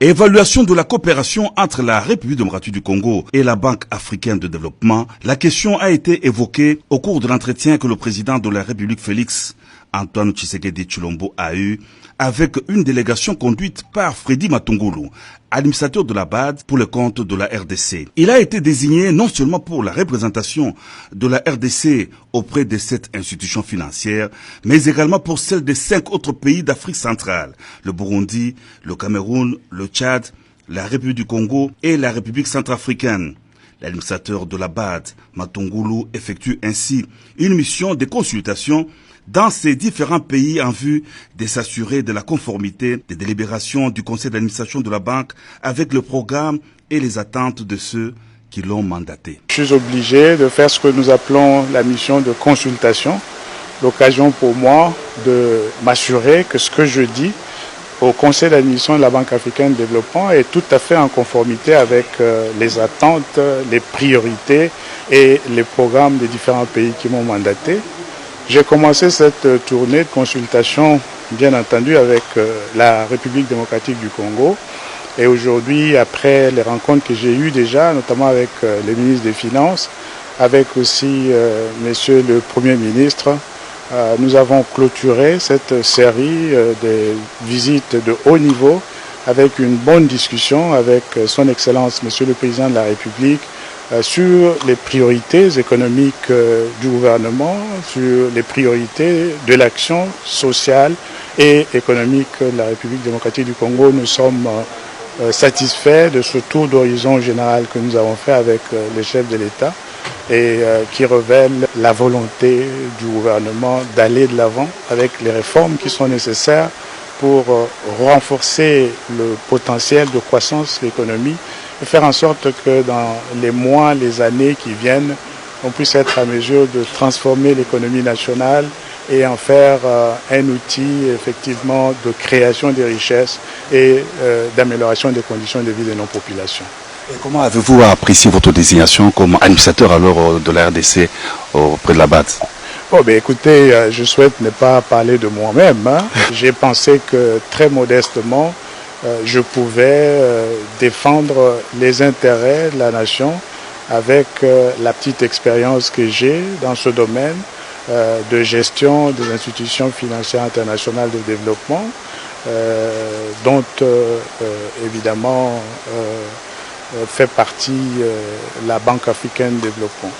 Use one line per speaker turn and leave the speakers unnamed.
Évaluation de la coopération entre la République démocratique du Congo et la Banque africaine de développement. La question a été évoquée au cours de l'entretien que le président de la République Félix Antoine Tshisekedi Tshilombo a eu avec une délégation conduite par Freddy Matungulu, administrateur de la BAD pour le compte de la RDC. Il a été désigné non seulement pour la représentation de la RDC auprès de cette institution financière, mais également pour celle des 5 autres pays d'Afrique centrale, le Burundi, le Cameroun, le Tchad, la République du Congo et la République centrafricaine. L'administrateur de la BAD, Matungulu, effectue ainsi une mission de consultation dans ces différents pays en vue de s'assurer de la conformité des délibérations du conseil d'administration de la banque avec le programme et les attentes de ceux qui l'ont mandaté.
Je suis obligé de faire ce que nous appelons la mission de consultation. L'occasion pour moi de m'assurer que ce que je dis au conseil d'administration de la Banque africaine de développement est tout à fait en conformité avec les attentes, les priorités et les programmes des différents pays qui m'ont mandaté. J'ai commencé cette tournée de consultation, bien entendu, avec la République démocratique du Congo. Et aujourd'hui, après les rencontres que j'ai eues déjà, notamment avec les ministres des Finances, avec aussi Monsieur le Premier ministre, nous avons clôturé cette série de visites de haut niveau avec une bonne discussion avec son Excellence, Monsieur le Président de la République, sur les priorités économiques du gouvernement, sur les priorités de l'action sociale et économique de la République démocratique du Congo. Nous sommes satisfaits de ce tour d'horizon général que nous avons fait avec les chefs de l'État et qui révèle la volonté du gouvernement d'aller de l'avant avec les réformes qui sont nécessaires pour renforcer le potentiel de croissance de l'économie et faire en sorte que dans les mois, les années qui viennent, on puisse être à mesure de transformer l'économie nationale et en faire un outil effectivement de création des richesses et d'amélioration des conditions de vie de nos populations.
Et comment avez-vous apprécié votre désignation comme administrateur alors de la RDC auprès de la BAD?
Oh, ben écoutez, je souhaite ne pas parler de moi-même. J'ai pensé que très modestement, je pouvais défendre les intérêts de la nation avec la petite expérience que j'ai dans ce domaine de gestion des institutions financières internationales de développement, dont évidemment fait partie la Banque africaine de développement.